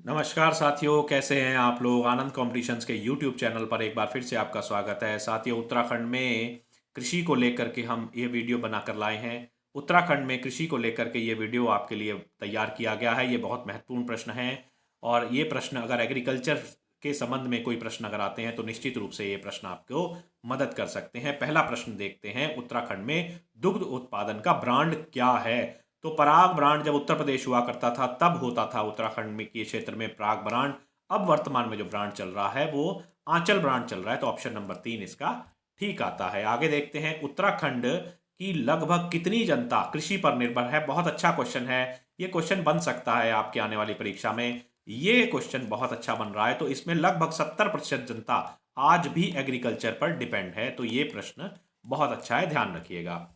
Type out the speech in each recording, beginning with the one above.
नमस्कार साथियों, कैसे हैं आप लोग। आनंद कॉम्पिटिशन्स के यूट्यूब चैनल पर एक बार फिर से आपका स्वागत है। साथियों, उत्तराखंड में कृषि को लेकर के हम ये वीडियो बनाकर लाए हैं। उत्तराखंड में कृषि को लेकर के ये वीडियो आपके लिए तैयार किया गया है। ये बहुत महत्वपूर्ण प्रश्न है और ये प्रश्न अगर एग्रीकल्चर के संबंध में कोई प्रश्न अगर आते हैं तो निश्चित रूप से ये प्रश्न आपको मदद कर सकते हैं। पहला प्रश्न देखते हैं, उत्तराखंड में दुग्ध उत्पादन का ब्रांड क्या है। तो पराग ब्रांड जब उत्तर प्रदेश हुआ करता था तब होता था उत्तराखंड में के क्षेत्र में पराग ब्रांड। अब वर्तमान में जो ब्रांड चल रहा है वो आंचल ब्रांड चल रहा है। तो ऑप्शन नंबर 3 इसका ठीक आता है। आगे देखते हैं, उत्तराखंड की लगभग कितनी जनता कृषि पर निर्भर है। बहुत अच्छा क्वेश्चन है। ये क्वेश्चन बन सकता है आपके आने वाली परीक्षा में। ये क्वेश्चन बहुत अच्छा बन रहा है। तो इसमें लगभग 70% जनता आज भी एग्रीकल्चर पर डिपेंड है। तो ये प्रश्न बहुत अच्छा है, ध्यान रखिएगा।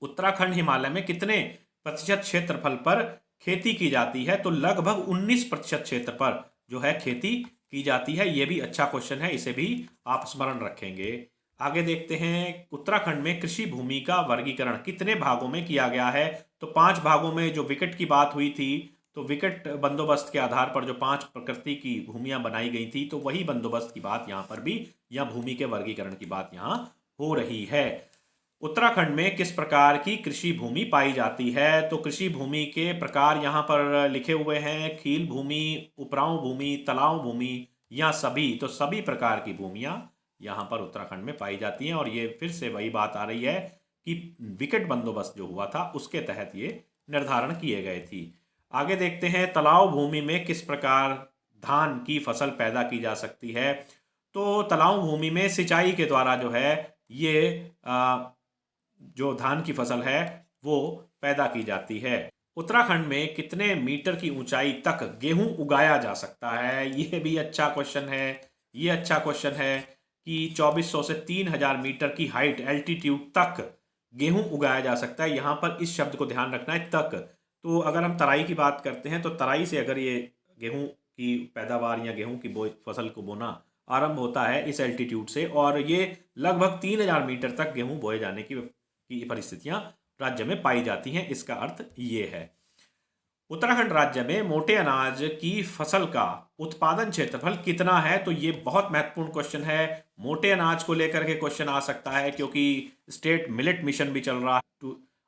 उत्तराखंड हिमालय में कितने प्रतिशत क्षेत्रफल पर खेती की जाती है। तो लगभग 19% क्षेत्र पर जो है खेती की जाती है। ये भी अच्छा क्वेश्चन है, इसे भी आप स्मरण रखेंगे। आगे देखते हैं, उत्तराखंड में कृषि भूमि का वर्गीकरण कितने भागों में किया गया है। तो 5 भागों में जो विकेट की बात हुई थी, तो विकेट बंदोबस्त के आधार पर जो 5 प्रकृति की भूमियां बनाई गई थी, तो वही बंदोबस्त की बात यहाँ पर भी, या भूमि के वर्गीकरण की बात यहाँ हो रही है। उत्तराखंड में किस प्रकार की कृषि भूमि पाई जाती है। तो कृषि भूमि के प्रकार यहाँ पर लिखे हुए हैं, खील भूमि, उपराऊ भूमि, तलाव भूमि या सभी। तो सभी प्रकार की भूमियाँ यहाँ पर उत्तराखंड में पाई जाती हैं और ये फिर से वही बात आ रही है कि विकेट बंदोबस्त जो हुआ था उसके तहत ये निर्धारण किए गए थी। आगे देखते हैं, तलाव भूमि में किस प्रकार धान की फसल पैदा की जा सकती है। तो तलाव भूमि में सिंचाई के द्वारा जो है ये जो धान की फसल है वो पैदा की जाती है। उत्तराखंड में कितने मीटर की ऊंचाई तक गेहूं उगाया जा सकता है। ये भी अच्छा क्वेश्चन है। ये अच्छा क्वेश्चन है कि 2400 से 3000 मीटर की हाइट एल्टीट्यूड तक गेहूं उगाया जा सकता है। यहाँ पर इस शब्द को ध्यान रखना है, तक। तो अगर हम तराई की बात करते हैं तो तराई से अगर ये गेहूं की पैदावार या गेहूं की फसल को बोना आरंभ होता है इस एल्टीट्यूड से, और ये लगभग 3000 मीटर तक गेहूं बोए जाने की परिस्थितियां राज्य में पाई जाती हैं। इसका अर्थ ये है। उत्तराखंड राज्य में मोटे अनाज की फसल का उत्पादन क्षेत्रफल कितना है। तो ये बहुत महत्वपूर्ण क्वेश्चन है। मोटे अनाज को लेकर के क्वेश्चन आ सकता है क्योंकि स्टेट मिलेट मिशन भी चल रहा है।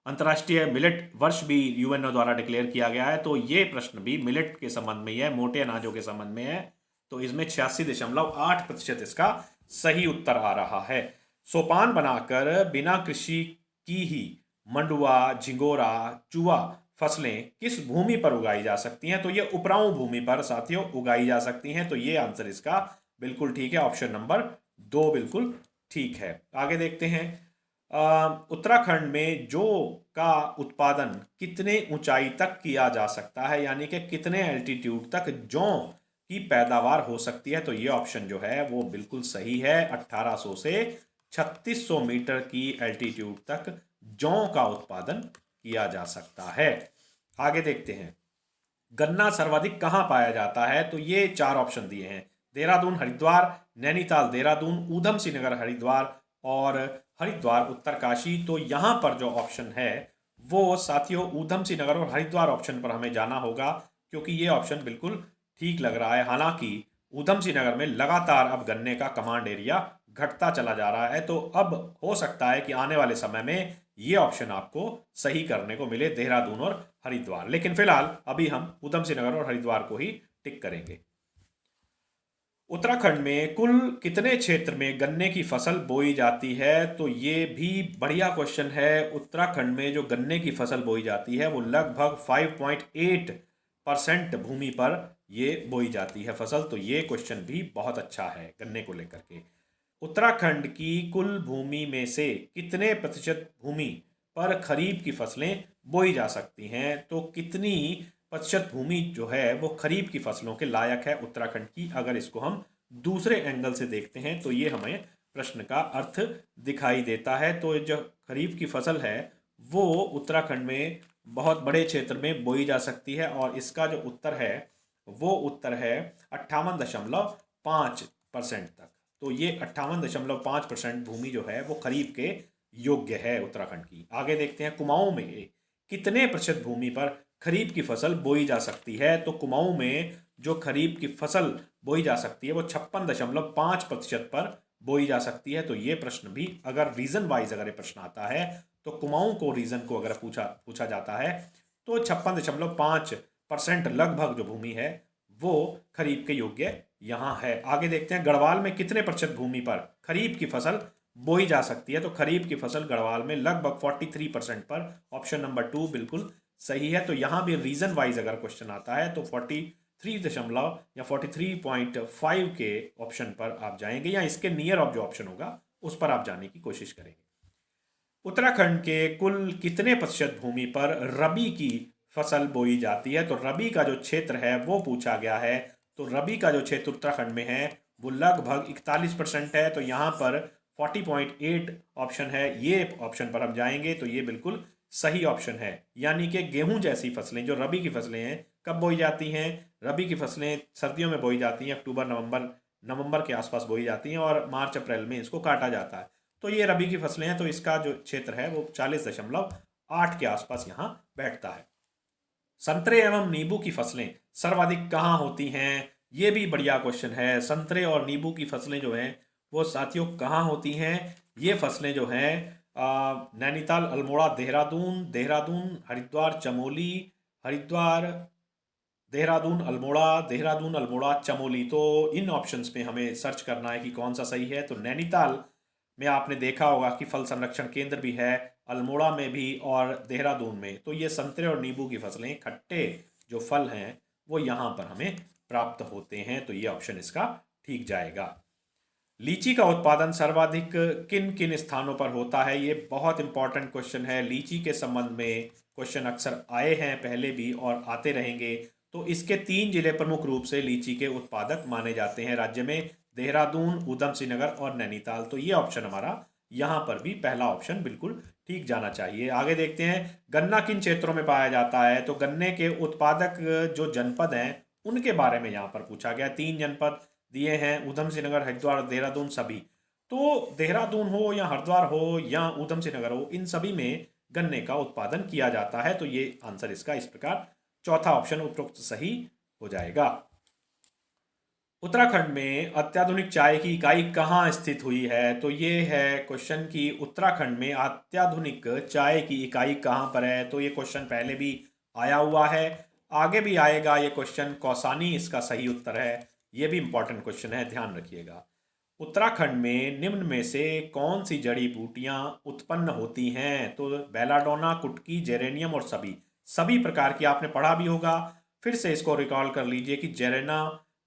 अंतर्राष्ट्रीय मिलेट वर्ष भी यूएनओ द्वारा डिक्लेयर किया गया है। तो ये प्रश्न भी मिलेट के संबंध में है, मोटे अनाजों के संबंध में है। तो इसमें 86.8% इसका सही उत्तर आ रहा है। सोपान बनाकर बिना कृषि की ही मंडुआ, झिंगोरा, चुआ फसलें किस भूमि पर उगाई जा सकती हैं। तो ये उपराऊ भूमि पर साथियों उगाई जा सकती हैं। तो ये आंसर इसका बिल्कुल ठीक है, ऑप्शन नंबर 2 बिल्कुल ठीक है। आगे देखते हैं, उत्तराखंड में जौ का उत्पादन कितने ऊंचाई तक किया जा सकता है, यानी कि कितने एल्टीट्यूड तक जौ की पैदावार हो सकती है। तो ये ऑप्शन जो है वो बिल्कुल सही है। 1800 से 3600 मीटर की एल्टीट्यूड तक जौ का उत्पादन किया जा सकता है। आगे देखते हैं, गन्ना सर्वाधिक कहाँ पाया जाता है। तो ये 4 ऑप्शन दिए हैं, देहरादून, हरिद्वार, नैनीताल, देहरादून, ऊधम सिंह नगर हरिद्वार और हरिद्वार उत्तरकाशी। तो यहाँ पर जो ऑप्शन है वो साथियों ऊधम सिंह नगर और हरिद्वार ऑप्शन पर हमें जाना होगा, क्योंकि ये ऑप्शन बिल्कुल ठीक लग रहा है। हालांकि ऊधम सिंह नगर में लगातार अब गन्ने का कमांड एरिया घटता चला जा रहा है। तो अब हो सकता है कि आने वाले समय में ये ऑप्शन आपको सही करने को मिले, देहरादून और हरिद्वार। लेकिन फिलहाल अभी हम ऊधम सिंह नगर और हरिद्वार को ही टिक करेंगे। उत्तराखंड में कुल कितने क्षेत्र में गन्ने की फसल बोई जाती है। तो ये भी बढ़िया क्वेश्चन है। उत्तराखंड में जो गन्ने की फसल बोई जाती है वो लगभग 5.8% भूमि पर ये बोई जाती है फसल। तो ये क्वेश्चन भी बहुत अच्छा है गन्ने को लेकर के। उत्तराखंड की कुल भूमि में से कितने प्रतिशत भूमि पर खरीफ की फसलें बोई जा सकती हैं। तो कितनी प्रतिशत भूमि जो है वो खरीफ की फसलों के लायक है उत्तराखंड की। अगर इसको हम दूसरे एंगल से देखते हैं तो ये हमें प्रश्न का अर्थ दिखाई देता है। तो जो खरीफ की फसल है वो उत्तराखंड में बहुत बड़े क्षेत्र में बोई जा सकती है, और इसका जो उत्तर है वो उत्तर है 58.5% तक। तो ये 58.5% भूमि जो है वो खरीफ के योग्य है उत्तराखंड की। आगे देखते हैं, कुमाऊं में कितने प्रतिशत भूमि पर खरीफ की फसल बोई जा सकती है। तो कुमाऊं में जो खरीफ की फसल बोई जा सकती है वो 56.5% पर बोई जा सकती है। तो ये प्रश्न भी अगर रीजन वाइज अगर ये प्रश्न आता है तो कुमाऊं को रीजन को अगर पूछा पूछा जाता है तो 56.5% लगभग जो भूमि है वो खरीफ के योग्य यहाँ है। आगे देखते हैं गढ़वाल में कितने प्रतिशत भूमि पर खरीफ की फसल बोई जा सकती है। तो खरीफ की फसल गढ़वाल में लगभग 43% पर, ऑप्शन नंबर 2 बिल्कुल सही है। तो यहाँ भी रीजन वाइज अगर क्वेश्चन आता है तो 43 दशमलव या 43.5 के ऑप्शन पर आप जाएंगे या इसके नियर ऑफ जो ऑप्शन होगा उस पर आप जाने की कोशिश करेंगे। उत्तराखंड के कुल कितने प्रतिशत भूमि पर रबी की फसल बोई जाती है। तो रबी का जो क्षेत्र है वो पूछा गया है। तो रबी का जो क्षेत्र उत्तराखंड में है वो लगभग 41% है। तो यहाँ पर 40.8 ऑप्शन है, ये ऑप्शन पर हम जाएंगे तो ये बिल्कुल सही ऑप्शन है। यानी कि गेहूं जैसी फसलें जो रबी की फसलें हैं कब बोई जाती हैं। रबी की फसलें सर्दियों में बोई जाती हैं, अक्टूबर नवंबर के आसपास बोई जाती हैं और मार्च अप्रैल में इसको काटा जाता है। तो ये रबी की फसलें हैं। तो इसका जो क्षेत्र है वो 40.8 के आसपास यहाँ बैठता है। संतरे एवं नींबू की फसलें सर्वाधिक कहाँ होती हैं, ये भी बढ़िया क्वेश्चन है। संतरे और नींबू की फसलें जो हैं वो साथियों कहाँ होती हैं। ये फसलें जो हैं नैनीताल, अल्मोड़ा, देहरादून, हरिद्वार, चमोली, हरिद्वार, देहरादून, अल्मोड़ा, चमोली। तो इन ऑप्शंस में हमें सर्च करना है कि कौन सा सही है। तो नैनीताल में आपने देखा होगा कि फल संरक्षण केंद्र भी है, अल्मोड़ा में भी और देहरादून में। तो ये संतरे और नींबू की फसलें, खट्टे जो फल हैं वो यहाँ पर हमें प्राप्त होते हैं। तो ये ऑप्शन इसका ठीक जाएगा। लीची का उत्पादन सर्वाधिक किन किन स्थानों पर होता है, ये बहुत इंपॉर्टेंट क्वेश्चन है। लीची के संबंध में क्वेश्चन अक्सर आए हैं पहले भी और आते रहेंगे। तो इसके 3 जिले प्रमुख रूप से लीची के उत्पादक माने जाते हैं राज्य में, देहरादून, ऊधम सिंह नगर और नैनीताल। तो ये ऑप्शन हमारा यहाँ पर भी पहला ऑप्शन बिल्कुल ठीक जाना चाहिए। आगे देखते हैं गन्ना किन क्षेत्रों में पाया जाता है। तो गन्ने के उत्पादक जो जनपद हैं उनके बारे में यहाँ पर पूछा गया। 3 जनपद दिए हैं, ऊधम सिंह नगर, हरिद्वार, देहरादून सभी। तो देहरादून हो या हरिद्वार हो या ऊधम सिंह नगर हो, इन सभी में गन्ने का उत्पादन किया जाता है। तो ये आंसर इसका इस प्रकार चौथा ऑप्शन उपरोक्त सही हो जाएगा। उत्तराखंड में अत्याधुनिक चाय की इकाई कहाँ स्थित हुई है। तो ये है क्वेश्चन कि उत्तराखंड में अत्याधुनिक चाय की इकाई कहाँ पर है। तो ये क्वेश्चन पहले भी आया हुआ है, आगे भी आएगा ये क्वेश्चन। कौसानी इसका सही उत्तर है। ये भी इंपॉर्टेंट क्वेश्चन है, ध्यान रखिएगा। उत्तराखंड में निम्न में से कौन सी जड़ी बूटियां उत्पन्न होती हैं। तो बेलाडोना, कुटकी, जेरेनियम और सभी प्रकार की आपने पढ़ा भी होगा। फिर से इसको रिकॉल कर लीजिए कि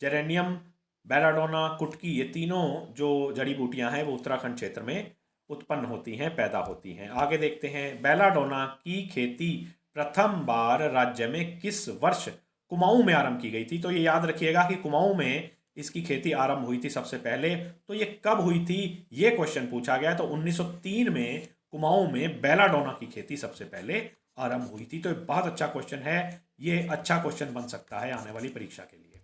जेरेनियम, बेलाडोना, कुटकी, ये तीनों जो जड़ी बूटियां हैं वो उत्तराखंड क्षेत्र में उत्पन्न होती हैं, पैदा होती हैं। आगे देखते हैं बेलाडोना की खेती प्रथम बार राज्य में किस वर्ष कुमाऊं में आरंभ की गई थी। तो ये याद रखिएगा कि कुमाऊं में इसकी खेती आरंभ हुई थी सबसे पहले। तो ये कब हुई थी ये क्वेश्चन पूछा गया। तो 1903 में कुमाऊं में बेलाडोना की खेती सबसे पहले आरंभ हुई थी। तो ये बहुत अच्छा क्वेश्चन है, ये अच्छा क्वेश्चन बन सकता है आने वाली परीक्षा के लिए।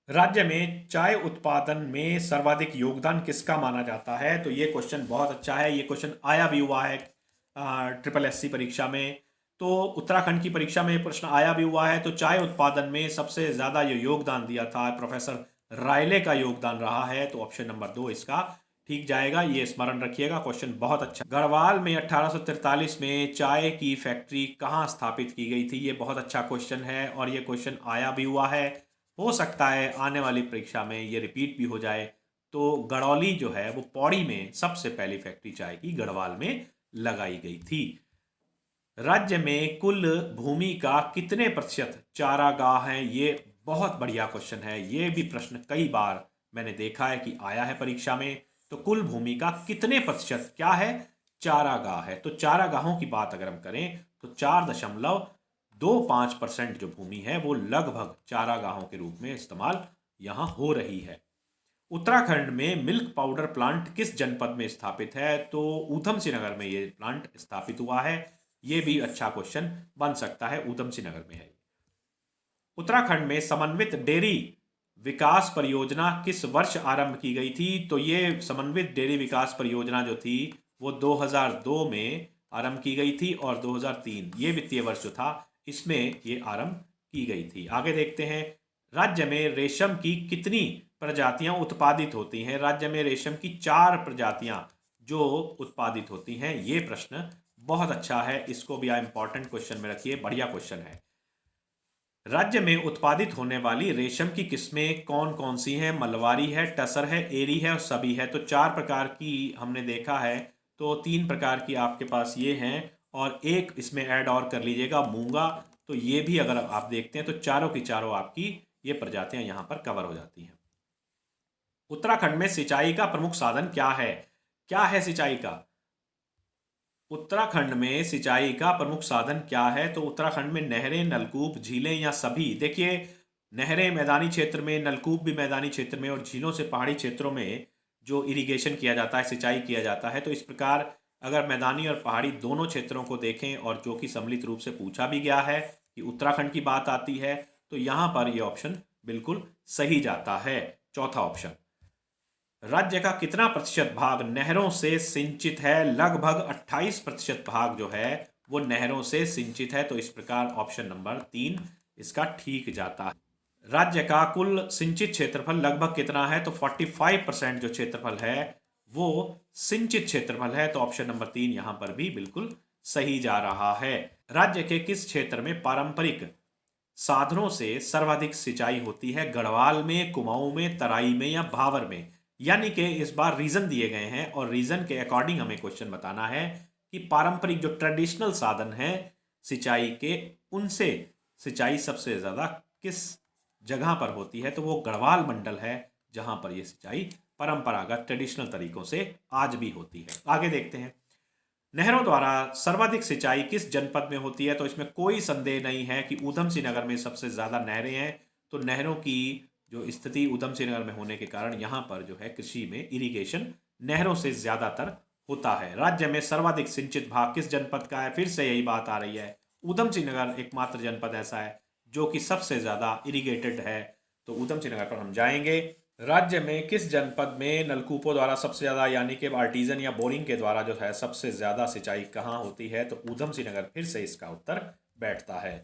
राज्य में चाय उत्पादन में सर्वाधिक योगदान किसका माना जाता है। तो ये क्वेश्चन बहुत अच्छा है, ये क्वेश्चन आया भी हुआ है SSC परीक्षा में। तो उत्तराखंड की परीक्षा में प्रश्न आया भी हुआ है। तो चाय उत्पादन में सबसे ज्यादा ये योगदान दिया था प्रोफेसर रायले का योगदान रहा है। तो ऑप्शन नंबर 2 इसका ठीक जाएगा, ये स्मरण रखिएगा, क्वेश्चन बहुत अच्छा। गढ़वाल में 1843 में चाय की फैक्ट्री कहाँ स्थापित की गई थी। ये बहुत अच्छा क्वेश्चन है और ये क्वेश्चन आया भी हुआ है। हो सकता है आने वाली परीक्षा में ये रिपीट भी हो जाए। तो गड़ौली जो है वो पौड़ी में सबसे पहली फैक्ट्री चाय की गढ़वाल में लगाई गई थी। राज्य में कुल भूमि का कितने प्रतिशत चारागाह हैं। ये बहुत बढ़िया क्वेश्चन है, ये भी प्रश्न कई बार मैंने देखा है कि आया है परीक्षा में। तो कुल भूमि का कितने प्रतिशत क्या है, चारागाह है। तो चारागाहों की बात अगर हम करें तो 4.25% जो भूमि है वो लगभग चारागाहों के रूप में इस्तेमाल यहां हो रही है। उत्तराखंड में मिल्क पाउडर प्लांट किस जनपद में स्थापित है। तो ऊधम सिंह नगर में ये प्लांट स्थापित हुआ है। ये भी अच्छा क्वेश्चन बन सकता है, ऊधम सिंह नगर में है। उत्तराखंड में समन्वित डेयरी विकास परियोजना किस वर्ष आरंभ की गई थी। तो ये समन्वित डेयरी विकास परियोजना जो थी वो 2002 में आरंभ की गई थी और 2003 ये वित्तीय वर्ष जो था इसमें ये आरंभ की गई थी। आगे देखते हैं, राज्य में रेशम की कितनी प्रजातियां उत्पादित होती हैं? राज्य में रेशम की 4 प्रजातियां जो उत्पादित होती हैं। ये प्रश्न बहुत अच्छा है, इसको भी आप इंपॉर्टेंट क्वेश्चन में रखिए, बढ़िया क्वेश्चन है। राज्य में उत्पादित होने वाली रेशम की किस्में कौन कौन सी हैं? मलवारी है, टसर है, एरी है और सभी है। तो 4 प्रकार की हमने देखा है, तो 3 प्रकार की आपके पास ये हैं और एक इसमें ऐड और कर लीजिएगा, मूंगा। तो ये भी अगर आप देखते हैं तो चारों की चारों आपकी ये प्रजातियां यहाँ पर कवर हो जाती हैं। उत्तराखंड में सिंचाई का प्रमुख साधन क्या है? क्या है सिंचाई का? उत्तराखंड में सिंचाई का प्रमुख साधन क्या है? तो उत्तराखंड में नहरें, नलकूप, झीलें या सभी। देखिए, नहरें मैदानी क्षेत्र में, नलकूप भी मैदानी क्षेत्र में और झीलों से पहाड़ी क्षेत्रों में जो इरिगेशन किया जाता है, सिंचाई किया जाता है। तो इस प्रकार अगर मैदानी और पहाड़ी दोनों क्षेत्रों को देखें और जो कि सम्मिलित रूप से पूछा भी गया है कि उत्तराखंड की बात आती है, तो यहाँ पर यह ऑप्शन बिल्कुल सही जाता है, चौथा ऑप्शन। राज्य का कितना प्रतिशत भाग नहरों से सिंचित है? लगभग 28% भाग जो है वो नहरों से सिंचित है। तो इस प्रकार ऑप्शन नंबर 3 इसका ठीक जाता है। राज्य का कुल सिंचित क्षेत्रफल लगभग कितना है? तो 45% जो क्षेत्रफल है वो सिंचित क्षेत्रफल है। तो ऑप्शन नंबर 3 यहां पर भी बिल्कुल सही जा रहा है। राज्य के किस क्षेत्र में पारंपरिक साधनों से सर्वाधिक सिंचाई होती है? गढ़वाल में, कुमाऊं में, तराई में या भावर में? यानी कि इस बार रीजन दिए गए हैं और रीजन के अकॉर्डिंग हमें क्वेश्चन बताना है कि पारंपरिक जो ट्रेडिशनल साधन है सिंचाई के, उनसे सिंचाई सबसे ज्यादा किस जगह पर होती है? तो वो गढ़वाल मंडल है जहां पर यह सिंचाई परंपरागत ट्रेडिशनल तरीकों से आज भी होती है। आगे देखते हैं, नहरों द्वारा सर्वाधिक सिंचाई किस जनपद में होती है? तो इसमें कोई संदेह नहीं है कि ऊधम सिंह नगर में सबसे ज्यादा नहरें हैं। तो नहरों की जो स्थिति ऊधम सिंह नगर में होने के कारण यहाँ पर जो है कृषि में इरिगेशन नहरों से ज्यादातर होता है। राज्य में सर्वाधिक सिंचित भाग किस जनपद का है? फिर से यही बात आ रही है, ऊधम सिंह नगर एकमात्र जनपद ऐसा है जो कि सबसे ज्यादा इरिगेटेड है। तो ऊधम सिंह नगर पर हम जाएंगे। राज्य में किस जनपद में नलकूपों द्वारा सबसे ज्यादा, यानी कि आर्टिजन या बोरिंग के द्वारा जो है सबसे ज्यादा सिंचाई कहाँ होती है? तो ऊधम सिंह नगर फिर से इसका उत्तर बैठता है।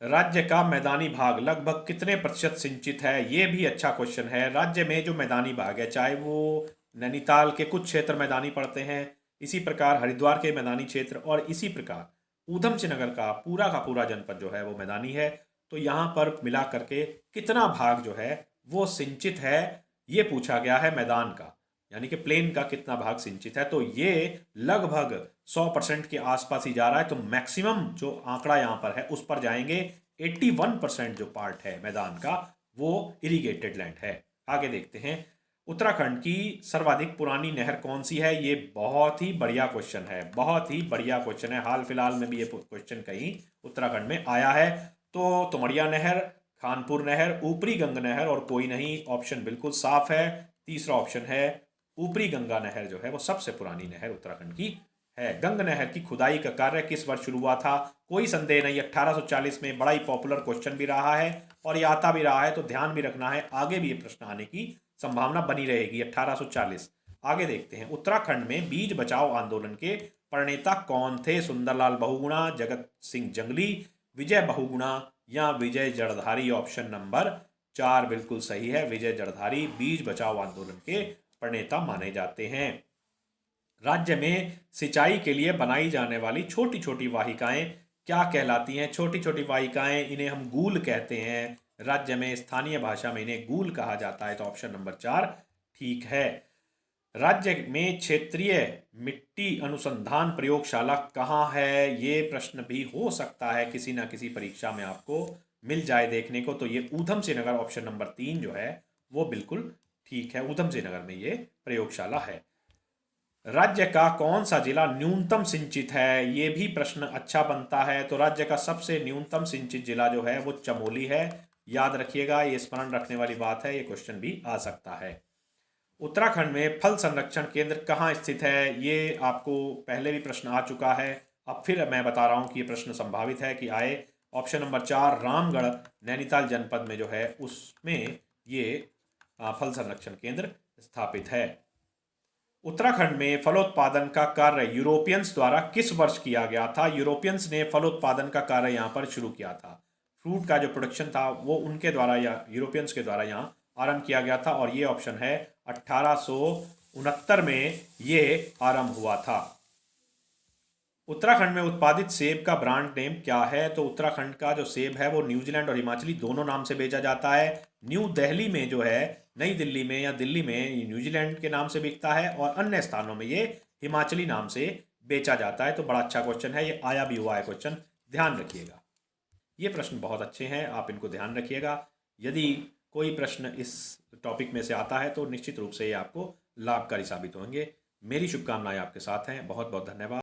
राज्य का मैदानी भाग लगभग कितने प्रतिशत सिंचित है? ये भी अच्छा क्वेश्चन है। राज्य में जो मैदानी भाग है, चाहे वो नैनीताल के कुछ क्षेत्र मैदानी पड़ते हैं, इसी प्रकार हरिद्वार के मैदानी क्षेत्र और इसी प्रकार ऊधम सिंह नगर का पूरा जनपद जो है वो मैदानी है। तो यहाँ पर मिला करके कितना भाग जो है वो सिंचित है, ये पूछा गया है मैदान का, यानी कि प्लेन का कितना भाग सिंचित है। तो ये लगभग 100% के आसपास ही जा रहा है। तो मैक्सिमम जो आंकड़ा यहां पर है उस पर जाएंगे। 81% जो पार्ट है मैदान का वो इरिगेटेड लैंड है। आगे देखते हैं, उत्तराखंड की सर्वाधिक पुरानी नहर कौन सी है? ये बहुत ही बढ़िया क्वेश्चन है, बहुत ही बढ़िया क्वेश्चन है। हाल फिलहाल में भी ये क्वेश्चन कहीं उत्तराखंड में आया है। तो तुमड़िया नहर, खानपुर नहर, ऊपरी गंगा नहर और कोई नहीं। ऑप्शन बिल्कुल साफ है, तीसरा ऑप्शन है ऊपरी गंगा नहर जो है वो सबसे पुरानी नहर उत्तराखंड की है। गंगा नहर की खुदाई का कार्य किस वर्ष शुरू हुआ था? कोई संदेह नहीं, 1840 में। बड़ा ही पॉपुलर क्वेश्चन भी रहा है और ये आता भी रहा है, तो ध्यान भी रखना है, आगे भी ये प्रश्न आने की संभावना बनी रहेगी। 1840। आगे देखते हैं, उत्तराखंड में बीज बचाओ आंदोलन के प्रणेता कौन थे? सुंदरलाल बहुगुणा, जगत सिंह जंगली, विजय बहुगुणा या विजय जड़धारी? ऑप्शन नंबर 4 बिल्कुल सही है, विजय जड़धारी बीज बचाओ आंदोलन के प्रणेता माने जाते हैं। राज्य में सिंचाई के लिए बनाई जाने वाली छोटी छोटी वाहिकाएं क्या कहलाती हैं? छोटी छोटी वाहिकाएं, इन्हें हम गूल कहते हैं। राज्य में स्थानीय भाषा में इन्हें गूल कहा जाता है। तो ऑप्शन नंबर 4 ठीक है। राज्य में क्षेत्रीय मिट्टी अनुसंधान प्रयोगशाला कहाँ है? ये प्रश्न भी हो सकता है किसी ना किसी परीक्षा में आपको मिल जाए देखने को। तो ये ऊधम सिंह नगर, ऑप्शन नंबर 3 जो है वो बिल्कुल ठीक है, ऊधम सिंह नगर में ये प्रयोगशाला है। राज्य का कौन सा जिला न्यूनतम सिंचित है? ये भी प्रश्न अच्छा बनता है। तो राज्य का सबसे न्यूनतम सिंचित जिला जो है वो चमोली है। याद रखिएगा, ये स्मरण रखने वाली बात है, ये क्वेश्चन भी आ सकता है। उत्तराखंड में फल संरक्षण केंद्र कहाँ स्थित है? ये आपको पहले भी प्रश्न आ चुका है, अब फिर मैं बता रहा हूँ कि ये प्रश्न संभावित है कि आए। ऑप्शन नंबर 4 रामगढ़ नैनीताल जनपद में जो है उसमें ये फल संरक्षण केंद्र स्थापित है। उत्तराखंड में फलोत्पादन का कार्य यूरोपियंस द्वारा किस वर्ष किया गया था? यूरोपियंस ने फलोत्पादन का कार्य यहाँ पर शुरू किया था। फ्रूट का जो प्रोडक्शन था वो उनके द्वारा या यूरोपियंस के द्वारा यहाँ आरंभ किया गया था, और ये ऑप्शन है 1869 में ये आरंभ हुआ था। उत्तराखंड में उत्पादित सेब का ब्रांड नेम क्या है? तो उत्तराखंड का जो सेब है वो न्यूजीलैंड और हिमाचली दोनों नाम से बेचा जाता है। न्यू दिल्ली में जो है, नई दिल्ली में या दिल्ली में, ये न्यूजीलैंड के नाम से बिकता है, और अन्य स्थानों में ये हिमाचली नाम से बेचा जाता है। तो बड़ा अच्छा क्वेश्चन है, ये आया भी हुआ है क्वेश्चन, ध्यान रखिएगा। ये प्रश्न बहुत अच्छे हैं, आप इनको ध्यान रखिएगा। यदि कोई प्रश्न इस टॉपिक में से आता है तो निश्चित रूप से ये आपको लाभकारी साबित होंगे। मेरी शुभकामनाएं आपके साथ हैं। बहुत बहुत धन्यवाद।